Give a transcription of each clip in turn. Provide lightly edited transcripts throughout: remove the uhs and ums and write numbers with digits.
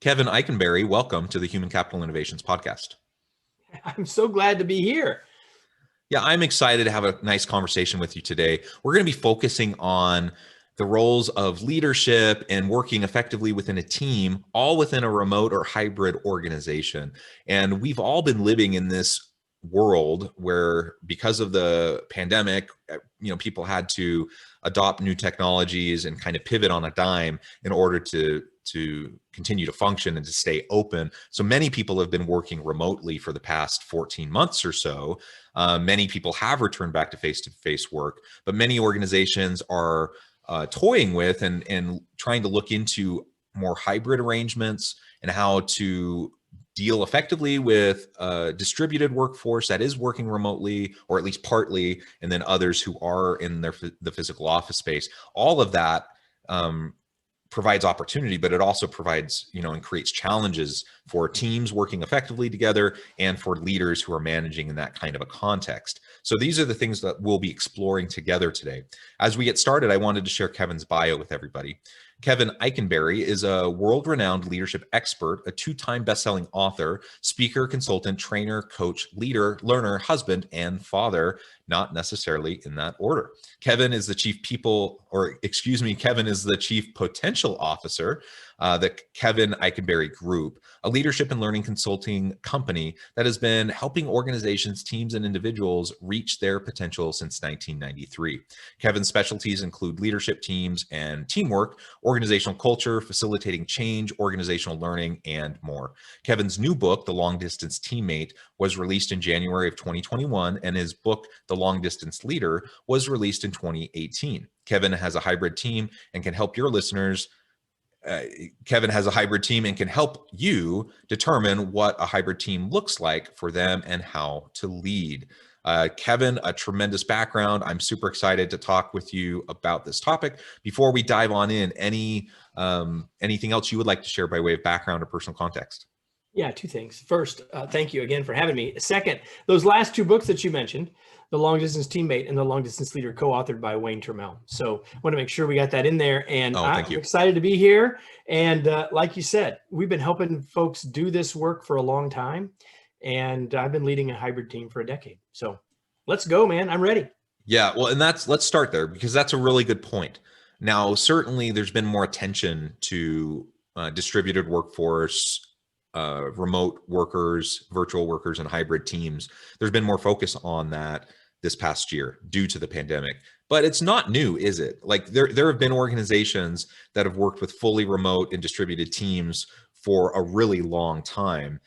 Kevin Eikenberry, welcome to the Human Capital Innovations Podcast. I'm so glad to be here. Yeah, I'm excited to have a nice conversation with you today. We're going to be focusing on the roles of leadership and working effectively within a team, all within a remote or hybrid organization. And we've all been living in this world where, because of the pandemic, people had to adopt new technologies and kind of pivot on a dime in order to continue to function and to stay open. So many people have been working remotely for the past 14 months or so. Many people have returned back to face-to-face work, but many organizations are toying with and trying to look into more hybrid arrangements and how to deal effectively with a distributed workforce that is working remotely, or at least partly, and then others who are in the physical office space. All of that provides opportunity, but it also provides, and creates challenges for teams working effectively together and for leaders who are managing in that kind of a context. So these are the things that we'll be exploring together today. As we get started, I wanted to share Kevin's bio with everybody. Kevin Eikenberry is a world-renowned leadership expert, a two-time best-selling author, speaker, consultant, trainer, coach, leader, learner, husband, and father, not necessarily in that order. Kevin is the chief potential officer, the Kevin Eikenberry Group, a leadership and learning consulting company that has been helping organizations, teams, and individuals reach their potential since 1993. Kevin's specialties include leadership teams and teamwork, organizational culture, facilitating change, organizational learning, and more. Kevin's new book, The Long Distance Teammate, was released in January of 2021, and his book, The Long Distance Leader, was released in 2018. Kevin has a hybrid team and can help your listeners. Kevin has a hybrid team and can help you determine what a hybrid team looks like for them and how to lead. Kevin, a tremendous background. I'm super excited to talk with you about this topic. Before we dive on in, anything else you would like to share by way of background or personal context? Yeah, two things. First, thank you again for having me. Second, those last two books that you mentioned, The Long Distance Teammate and The Long Distance Leader, co-authored by Wayne Turmel. So I want to make sure we got that in there. And I'm excited to be here. And like you said, we've been helping folks do this work for a long time. And I've been leading a hybrid team for a decade. So let's go, man. I'm ready. Yeah, well, and let's start there, because that's a really good point. Now, certainly there's been more attention to distributed workforce, remote workers, virtual workers, and hybrid teams. There's been more focus on that this past year due to the pandemic, but it's not new, is it? Like there have been organizations that have worked with fully remote and distributed teams for a really long time.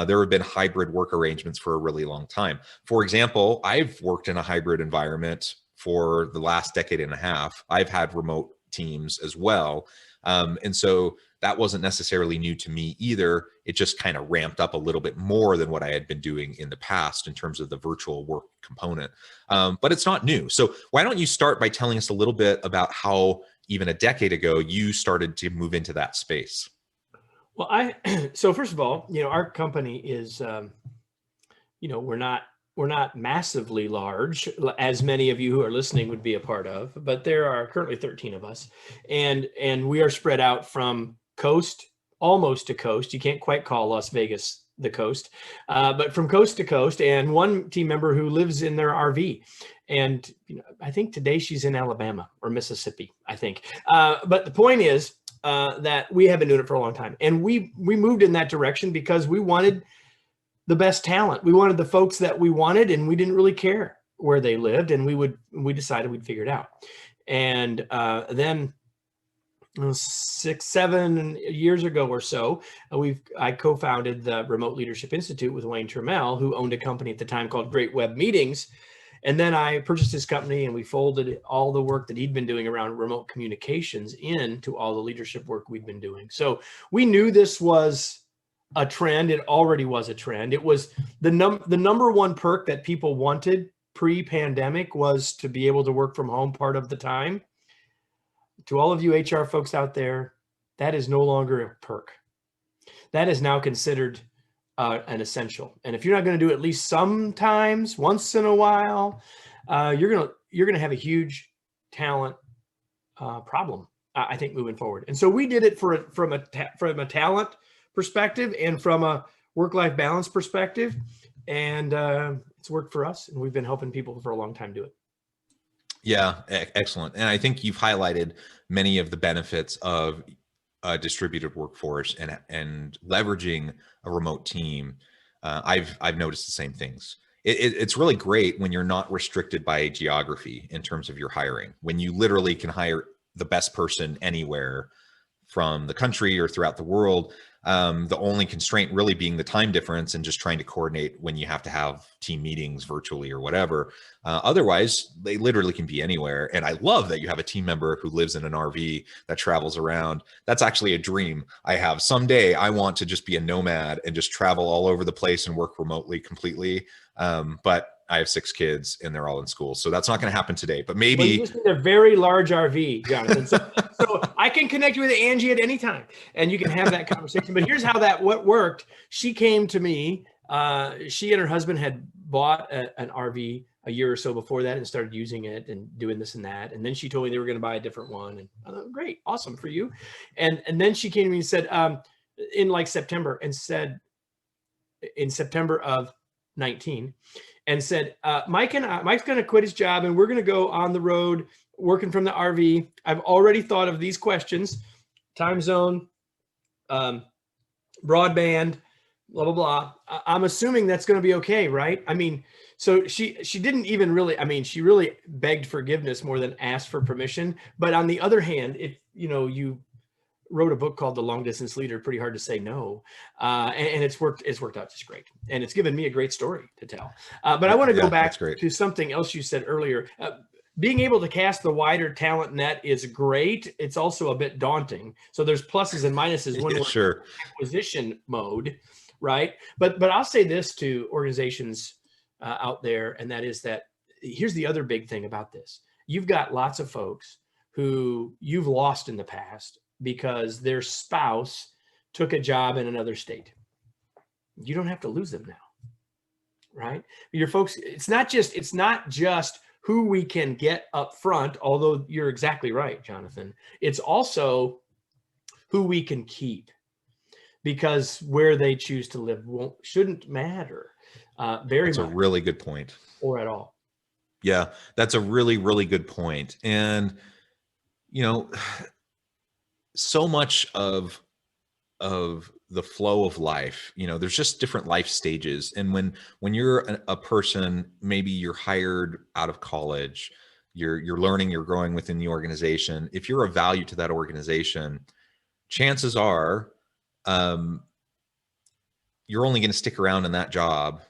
There have been hybrid work arrangements for a really long time. For example, I've worked in a hybrid environment for the last decade and a half. I've had remote teams as well. And so that wasn't necessarily new to me either. It just kind of ramped up a little bit more than what I had been doing in the past in terms of the virtual work component. But it's not new. So why don't you start by telling us a little bit about how even a decade ago you started to move into that space? Well, so first of all, our company is, we're not massively large, as many of you who are listening would be a part of, but there are currently 13 of us, and we are spread out from coast almost to coast. You can't quite call Las Vegas the coast, but from coast to coast, and one team member who lives in their RV. And I think today she's in Alabama or Mississippi, I think. But the point is that we have been doing it for a long time, and we moved in that direction because we wanted the best talent. We wanted the folks that we wanted, and we didn't really care where they lived, and we decided we'd figure it out. And then 6-7 years ago or so, I co-founded the Remote Leadership Institute with Wayne Turmel, who owned a company at the time called Great Web Meetings. And then I purchased his company, and we folded all the work that he'd been doing around remote communications into all the leadership work we'd been doing. So we knew this was a trend. It already was a trend. It was the number one perk that people wanted pre-pandemic was to be able to work from home part of the time. To all of you HR folks out there, that is no longer a perk. That is now considered an essential. And if you're not going to do it at least sometimes, once in a while, you're gonna have a huge talent problem, I think, moving forward. And so we did it from a talent perspective and from a work-life balance perspective. And it's worked for us, and we've been helping people for a long time do it. Yeah, excellent. And I think you've highlighted many of the benefits of a distributed workforce and leveraging a remote team. I've noticed the same things. It's really great when you're not restricted by geography in terms of your hiring, when you literally can hire the best person anywhere from the country or throughout the world. The only constraint really being the time difference and just trying to coordinate when you have to have team meetings virtually or whatever. Otherwise, they literally can be anywhere. And I love that you have a team member who lives in an RV that travels around. That's actually a dream I have. Someday I want to just be a nomad and just travel all over the place and work remotely completely. But I have 6 kids and they're all in school. So that's not going to happen today, but maybe. Well, you just need a very large RV, Jonathan. So I can connect you with Angie at any time and you can have that conversation. But here's how what worked. She came to me. She and her husband had bought an RV a year or so before that and started using it and doing this and that. And then she told me they were going to buy a different one. And I thought, great, awesome for you. And then she came to me and said, in like September, and said, in September of 19, and said, Mike's going to quit his job and we're going to go on the road working from the RV. I've already thought of these questions: time zone, broadband, blah, blah, blah. I'm assuming that's going to be okay, right? I mean, so she didn't even really, I mean, she really begged forgiveness more than asked for permission. But on the other hand, if, you wrote a book called The Long Distance Leader, pretty hard to say no. And it's worked out just great. And it's given me a great story to tell. But I want to go back to something else you said earlier. Being able to cast the wider talent net is great. It's also a bit daunting. So there's pluses and minuses when we're in acquisition mode, right? But I'll say this to organizations out there, and that is that here's the other big thing about this. You've got lots of folks who you've lost in the past because their spouse took a job in another state. You don't have to lose them now, right? Your folks, it's not just who we can get up front, although you're exactly right, Jonathan. It's also who we can keep, because where they choose to live shouldn't matter very much. That's a really good point. Or at all. Yeah, that's a really, really good point. And, so much of the flow of life, there's just different life stages. And when you're a person, maybe you're hired out of college, you're learning, you're growing within the organization. If you're of value to that organization, chances are you're only going to stick around in that job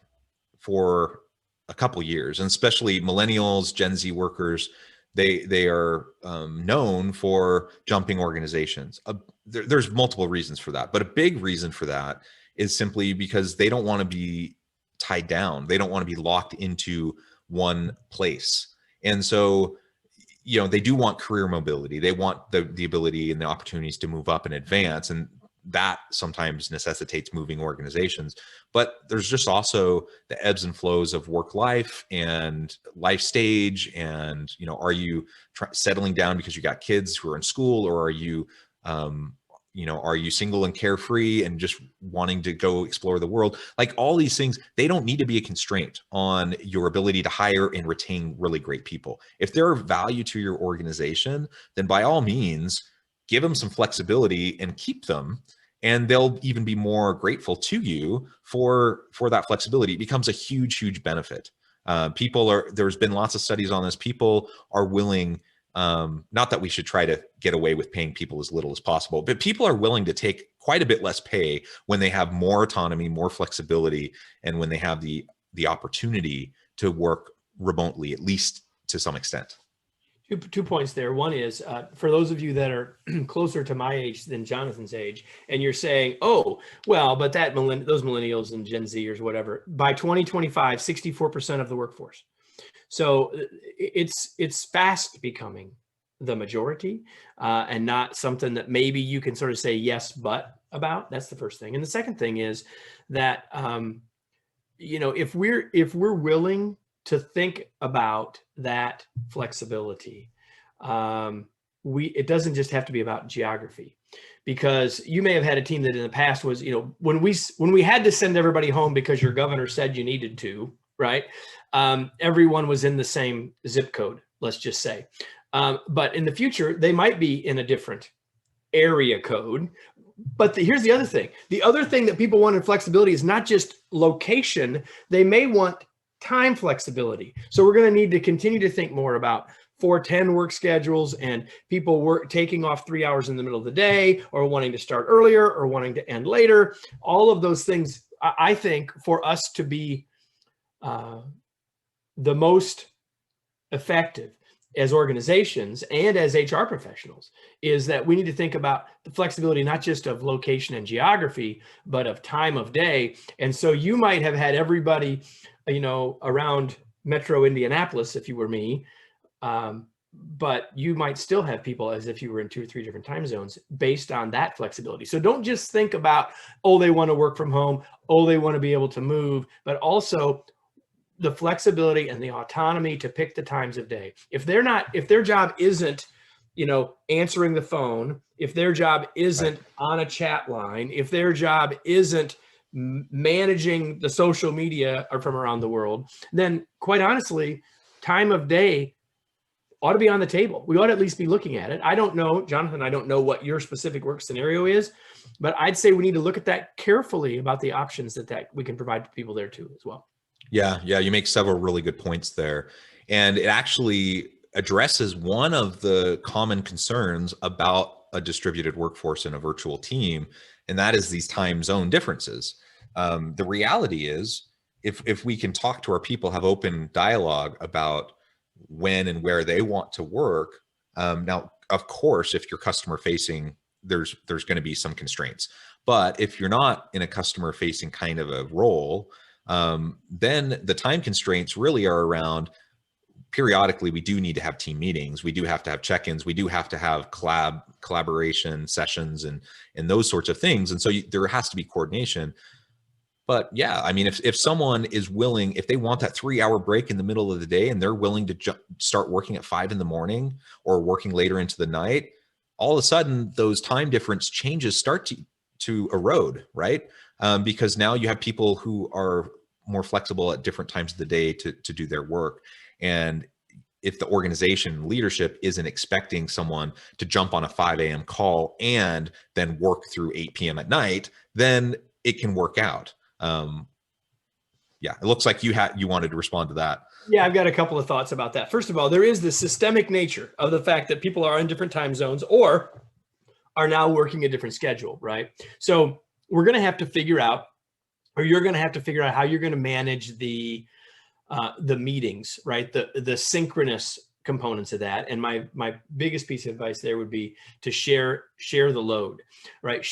for a couple years. And especially millennials, Gen Z workers, they are known for jumping organizations. There's multiple reasons for that, but a big reason for that is simply because they don't want to be tied down. They don't want to be locked into one place. And so, they do want career mobility. They want the ability and the opportunities to move up and advance. And that sometimes necessitates moving organizations. But there's just also the ebbs and flows of work life and life stage. And, are you settling down because you got kids who are in school, or are you, are you single and carefree and just wanting to go explore the world? Like all these things, they don't need to be a constraint on your ability to hire and retain really great people. If they're of value to your organization, then by all means, give them some flexibility and keep them. And they'll even be more grateful to you for that flexibility. It becomes a huge, huge benefit. There's been lots of studies on this. People are willing, not that we should try to get away with paying people as little as possible, but people are willing to take quite a bit less pay when they have more autonomy, more flexibility, and when they have the opportunity to work remotely, at least to some extent. 2 points there. One is for those of you that are closer to my age than Jonathan's age, and you're saying, oh, well, but those millennials and Gen Zers, whatever, by 2025, 64% of the workforce. So it's fast becoming the majority and not something that maybe you can sort of say yes, but about. That's the first thing. And the second thing is that, if we're willing to think about that flexibility, it doesn't just have to be about geography, because you may have had a team that in the past was, when we had to send everybody home because your governor said you needed to, right? Everyone was in the same zip code, let's just say. But in the future, they might be in a different area code. But here's the other thing. The other thing that people want in flexibility is not just location. They may want time flexibility. So we're going to need to continue to think more about 4-10 work schedules and people taking off 3 hours in the middle of the day, or wanting to start earlier or wanting to end later. All of those things, I think, for us to be the most effective as organizations and as HR professionals, is that we need to think about the flexibility, not just of location and geography, but of time of day. And so you might have had everybody, around Metro Indianapolis, if you were me, but you might still have people as if you were in 2 or 3 different time zones based on that flexibility. So don't just think about, oh, they want to work from home, oh, they want to be able to move, but also the flexibility and the autonomy to pick the times of day. If their job isn't, answering the phone, if their job isn't on a chat line, if their job isn't managing the social media or from around the world, then quite honestly, time of day ought to be on the table. We ought to at least be looking at it. I don't know, Jonathan, I don't know what your specific work scenario is, but I'd say we need to look at that carefully about the options that we can provide to people there too as well. Yeah, you make several really good points there. And it actually addresses one of the common concerns about a distributed workforce in a virtual team, and that is these time zone differences. The reality is, if we can talk to our people, have open dialogue about when and where they want to work. Now, of course, if you're customer facing, there's going to be some constraints. But if you're not in a customer facing kind of a role, then the time constraints really are around, periodically, we do need to have team meetings. We do have to have check-ins. We do have to have collaboration sessions and those sorts of things. And so there has to be coordination. But yeah, I mean, if someone is willing, if they want that 3-hour break in the middle of the day and they're willing to start working at 5 in the morning or working later into the night, all of a sudden those time difference changes start to erode, right? Because now you have people who are more flexible at different times of the day to do their work. And if the organization leadership isn't expecting someone to jump on a 5 a.m. call and then work through 8 p.m. at night, then it can work out. Yeah, it looks like you wanted to respond to that. Yeah, I've got a couple of thoughts about that. First of all, there is the systemic nature of the fact that people are in different time zones or are now working a different schedule, right? So we're going to have to figure out, or you're going to have to figure out how you're going to manage the meetings, right? The synchronous components of that. And my biggest piece of advice there would be to share the load, right?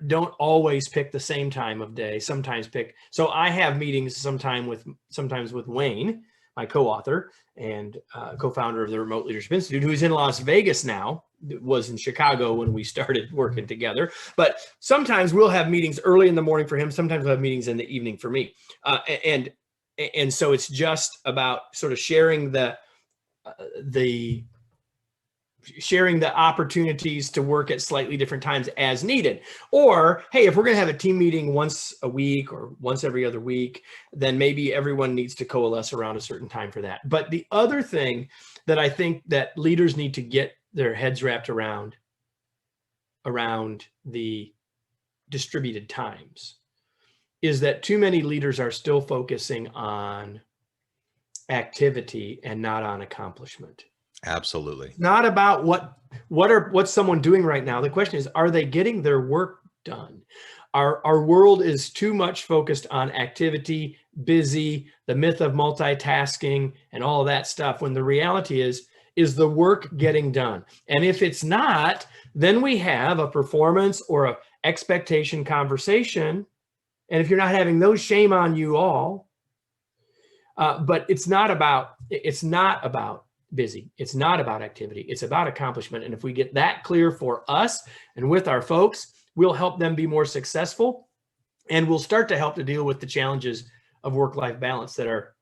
Don't always pick the same time of day. Sometimes so I have meetings sometimes with Wayne, my co-author and co-founder of the Remote Leadership Institute, who's in Las Vegas now, was in Chicago when we started working together. But sometimes we'll have meetings early in the morning for him. Sometimes we'll have meetings in the evening for me. And so it's just about sort of sharing the opportunities to work at slightly different times as needed. Or, hey, if we're going to have a team meeting once a week or once every other week, then maybe everyone needs to coalesce around a certain time for that. But the other thing that I think that leaders need to get their heads wrapped around the distributed times is that too many leaders are still focusing on activity and not on accomplishment. Absolutely. Not about what's someone doing right now. The question is, are they getting their work done? Our world is too much focused on activity, busy, the myth of multitasking and all of that stuff, when the reality is the work getting done? And if it's not, then we have a performance or a expectation conversation. And if you're not having those, shame on you all. But it's not about busy. It's not about activity. It's about accomplishment. And if we get that clear for us and with our folks, we'll help them be more successful. And we'll start to help to deal with the challenges of work-life balance that are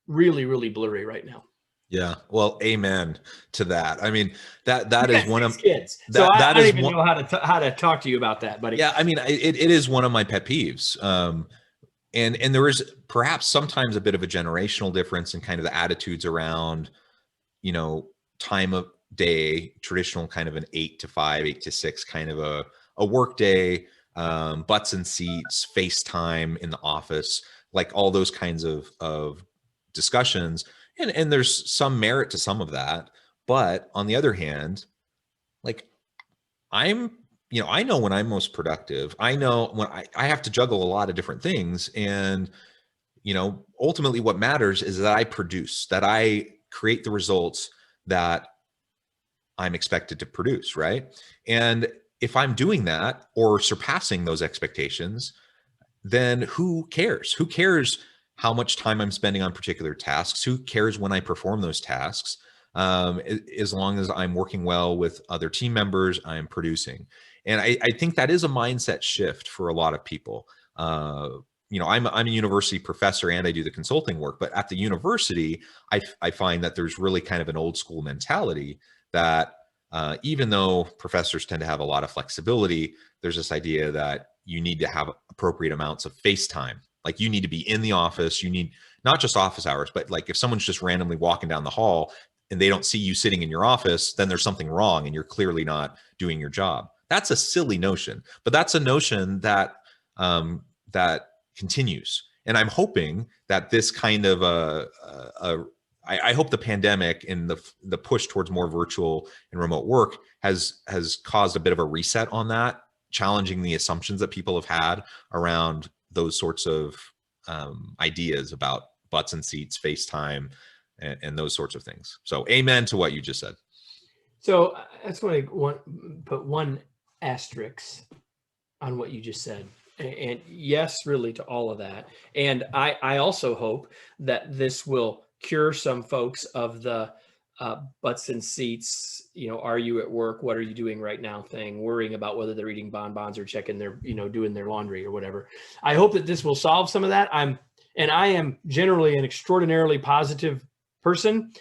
really, really blurry right now. Yeah. Well, amen to that. I mean, that You is got one of 6 kids, so that I don't is even one. know how to talk to you about that, buddy. Yeah. I mean, it is one of my pet peeves. And there is perhaps sometimes a bit of a generational difference in kind of the attitudes around, you know, time of day, traditional kind of an 8 to 5, 8 to 6 kind of a work day, butts and seats, FaceTime in the office, like all those kinds of discussions. And there's some merit to some of that. But on the other hand, like I'm, I know when I'm most productive. I know when I have to juggle a lot of different things. And, ultimately what matters is that I produce, that I create the results that I'm expected to produce, right? And if I'm doing that or surpassing those expectations, then who cares? Who cares how much time I'm spending on particular tasks? Who cares when I perform those tasks? As long as I'm working well with other team members, I'm producing. And I think that is a mindset shift for a lot of people. I'm a university professor and I do the consulting work, but at the university, I find that there's really kind of an old school mentality that even though professors tend to have a lot of flexibility, there's this idea that you need to have appropriate amounts of face time. Like you need to be in the office. You need not just office hours, but like if someone's just randomly walking down the hall and they don't see you sitting in your office, then there's something wrong and you're clearly not doing your job. That's a silly notion, but that's a notion that continues. And I'm hoping that this kind of I hope the pandemic and the push towards more virtual and remote work has caused a bit of a reset on that, challenging the assumptions that people have had around those sorts of ideas about butts and seats, FaceTime, and those sorts of things. So, amen to what you just said. So I just want to put one asterisk on what you just said. And yes, really, to all of that. And I also hope that this will cure some folks of the butts and seats, are you at work? What are you doing right now thing, worrying about whether they're eating bonbons or checking their, doing their laundry or whatever. I hope that this will solve some of that. I am generally an extraordinarily positive person.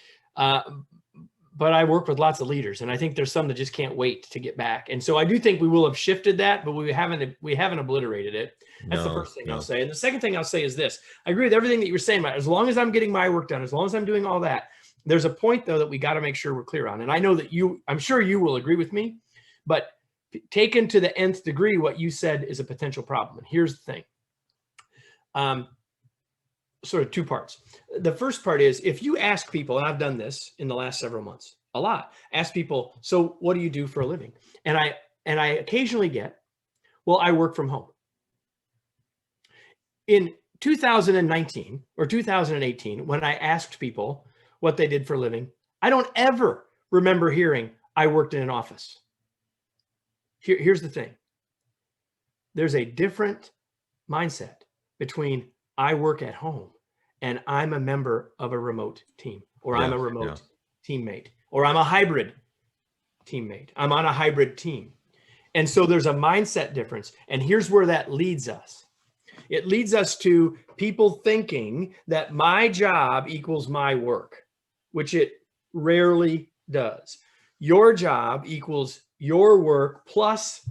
But I work with lots of leaders, and I think there's some that just can't wait to get back. And so I do think we will have shifted that, but we haven't obliterated it. That's the first thing I'll say. And the second thing I'll say is this: I agree with everything that you were saying about, as long as I'm getting my work done, as long as I'm doing all that. There's a point though that we got to make sure we're clear on. And I know that I'm sure you will agree with me, but taken to the nth degree, what you said is a potential problem. And here's the thing. Sort of two parts. The first part is, if you ask people, and I've done this in the last several months a lot, ask people, so what do you do for a living? And I occasionally get, well, I work from home. In 2019 or 2018, when I asked people what they did for a living, I don't ever remember hearing I worked in an office. Here's the thing. There's a different mindset between I work at home and I'm a member of a remote team, or I'm a remote teammate, or I'm a hybrid teammate. I'm on a hybrid team. And so there's a mindset difference. And here's where that leads us. It leads us to people thinking that my job equals my work, which it rarely does. Your job equals your work plus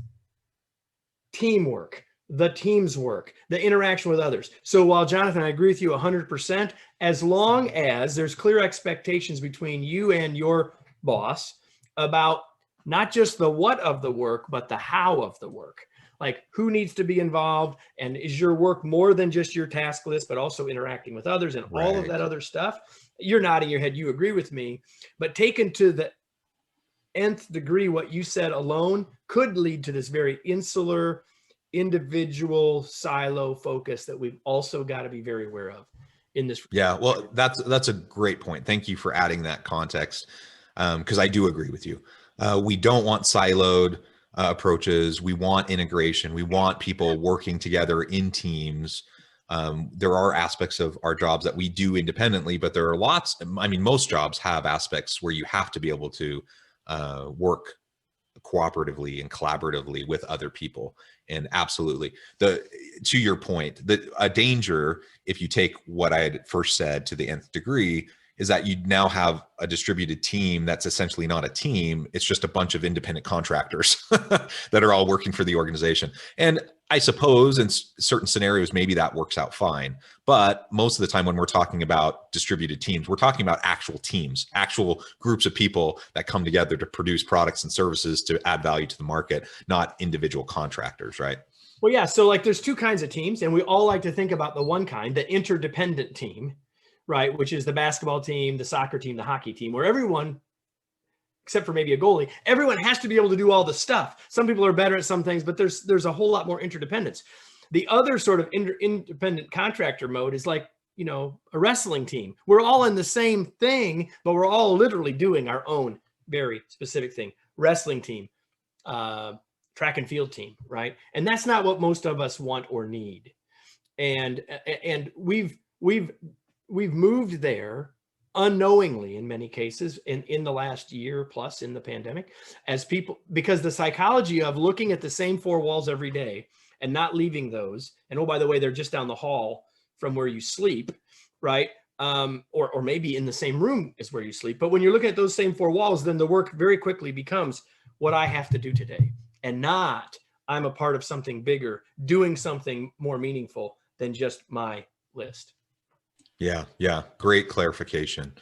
teamwork, the team's work, the interaction with others. So while Jonathan, I agree with you 100%, as long as there's clear expectations between you and your boss about not just the what of the work, but the how of the work. Like who needs to be involved, and is your work more than just your task list, but also interacting with others and all of that other stuff. You're nodding your head, you agree with me, but taken to the nth degree, what you said alone could lead to this very insular, individual silo focus that we've also got to be very aware of in this. Yeah, well, that's a great point. Thank you for adding that context, because I do agree with you. We don't want siloed approaches. We want integration. We want people working together in teams. There are aspects of our jobs that we do independently, but there are lots. I mean, most jobs have aspects where you have to be able to work cooperatively and collaboratively with other people. And absolutely, to your point, a danger, if you take what I had first said to the nth degree, is that you now have a distributed team that's essentially not a team. It's just a bunch of independent contractors that are all working for the organization. And I suppose in certain scenarios, maybe that works out fine. But most of the time when we're talking about distributed teams, we're talking about actual teams, actual groups of people that come together to produce products and services to add value to the market, not individual contractors, right? Well, yeah. So like there's two kinds of teams, and we all like to think about the one kind, the interdependent team, right? Which is the basketball team, the soccer team, the hockey team, where everyone, except for maybe a goalie, everyone has to be able to do all the stuff. Some people are better at some things, but there's a whole lot more interdependence. The other sort of independent contractor mode is like, a wrestling team. We're all in the same thing, but we're all literally doing our own very specific thing. Wrestling team, track and field team, right? And that's not what most of us want or need. And we've moved there unknowingly in many cases in the last year plus in the pandemic, as people, because the psychology of looking at the same four walls every day and not leaving those, and oh, by the way, they're just down the hall from where you sleep, right? Or maybe in the same room as where you sleep. But when you're looking at those same four walls, then the work very quickly becomes what I have to do today, and not I'm a part of something bigger, doing something more meaningful than just my list. Yeah. Great clarification.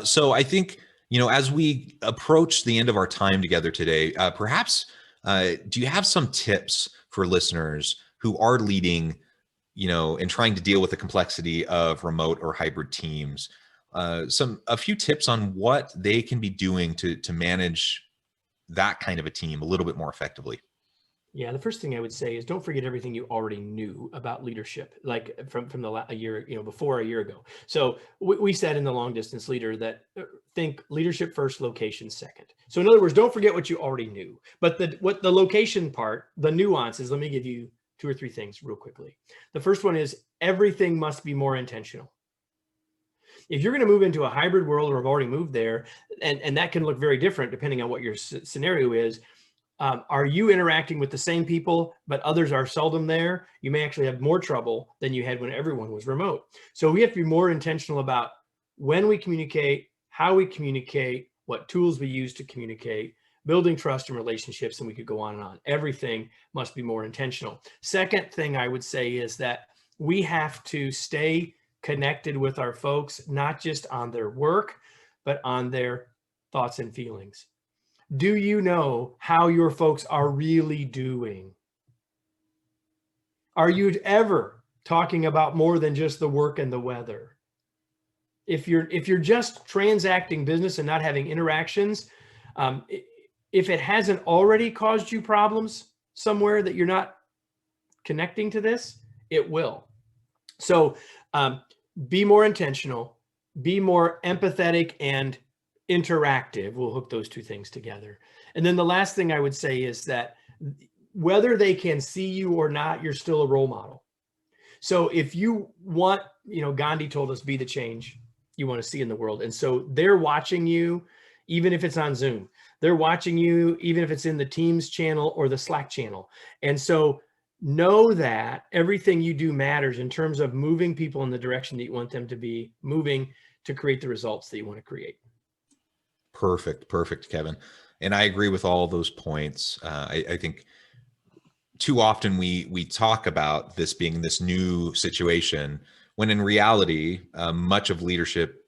So I think, as we approach the end of our time together today, perhaps, do you have some tips for listeners who are leading, and trying to deal with the complexity of remote or hybrid teams? A few tips on what they can be doing to manage that kind of a team a little bit more effectively. Yeah, the first thing I would say is don't forget everything you already knew about leadership, like from a year, before a year ago. So we said in the long distance leader that think leadership first, location second. So in other words, don't forget what you already knew. But what the location part, the nuances, let me give you two or three things real quickly. The first one is everything must be more intentional. If you're going to move into a hybrid world, or have already moved there, and that can look very different depending on what your scenario is. Are you interacting with the same people, but others are seldom there? You may actually have more trouble than you had when everyone was remote. So we have to be more intentional about when we communicate, how we communicate, what tools we use to communicate, building trust and relationships, and we could go on and on. Everything must be more intentional. Second thing I would say is that we have to stay connected with our folks, not just on their work, but on their thoughts and feelings. Do you know how your folks are really doing? Are you ever talking about more than just the work and the weather? If you're just transacting business and not having interactions, if it hasn't already caused you problems somewhere that you're not connecting to this, it will. So be more intentional, be more empathetic and interactive. We'll hook those two things together. And then the last thing I would say is that whether they can see you or not, you're still a role model. So if you want, Gandhi told us, be the change you want to see in the world. And so they're watching you, even if it's on Zoom. They're watching you, even if it's in the Teams channel or the Slack channel. And so know that everything you do matters in terms of moving people in the direction that you want them to be moving to create the results that you want to create. Perfect, Kevin. And I agree with all those points. I think too often we talk about this being this new situation, when in reality, much of leadership,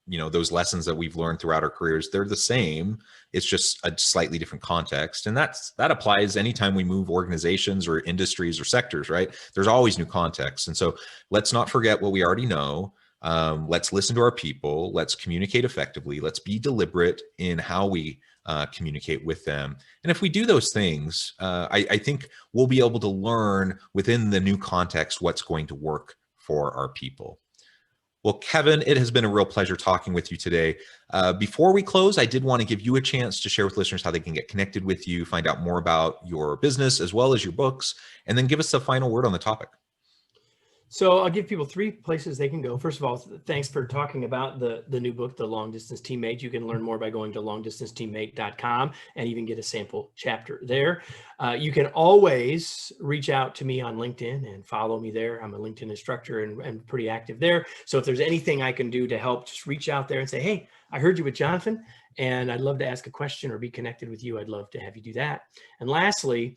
those lessons that we've learned throughout our careers, they're the same. It's just a slightly different context. And that applies anytime we move organizations or industries or sectors, right? There's always new context. And so let's not forget what we already know. Let's listen to our people. Let's communicate effectively. Let's be deliberate in how we communicate with them. And if we do those things, I think we'll be able to learn within the new context what's going to work for our people. Well, Kevin, it has been a real pleasure talking with you today. Before we close, I did want to give you a chance to share with listeners how they can get connected with you, find out more about your business as well as your books, and then give us a final word on the topic. So I'll give people 3 places they can go. First of all, thanks for talking about the new book, The Long Distance Teammate. You can learn more by going to longdistanceteammate.com and even get a sample chapter there. You can always reach out to me on LinkedIn and follow me there. I'm a LinkedIn instructor and pretty active there. So if there's anything I can do to help, just reach out there and say, hey, I heard you with Jonathan, and I'd love to ask a question or be connected with you. I'd love to have you do that. And lastly,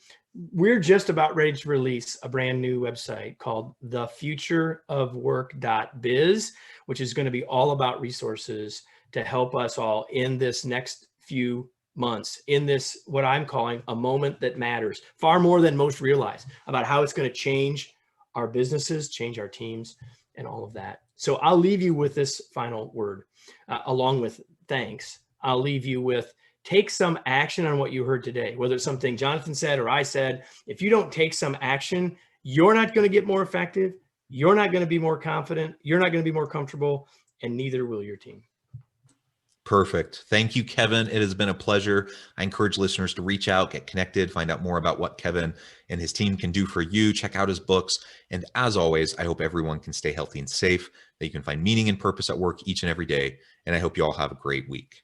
we're just about ready to release a brand new website called thefutureofwork.biz, which is going to be all about resources to help us all in this next few months, in this, what I'm calling a moment that matters far more than most realize, about how it's going to change our businesses, change our teams, and all of that. So I'll leave you with this final word, along with thanks. I'll leave you with, take some action on what you heard today, whether it's something Jonathan said or I said. If you don't take some action, you're not going to get more effective. You're not going to be more confident. You're not going to be more comfortable, and neither will your team. Perfect. Thank you, Kevin. It has been a pleasure. I encourage listeners to reach out, get connected, find out more about what Kevin and his team can do for you. Check out his books. And as always, I hope everyone can stay healthy and safe, that you can find meaning and purpose at work each and every day. And I hope you all have a great week.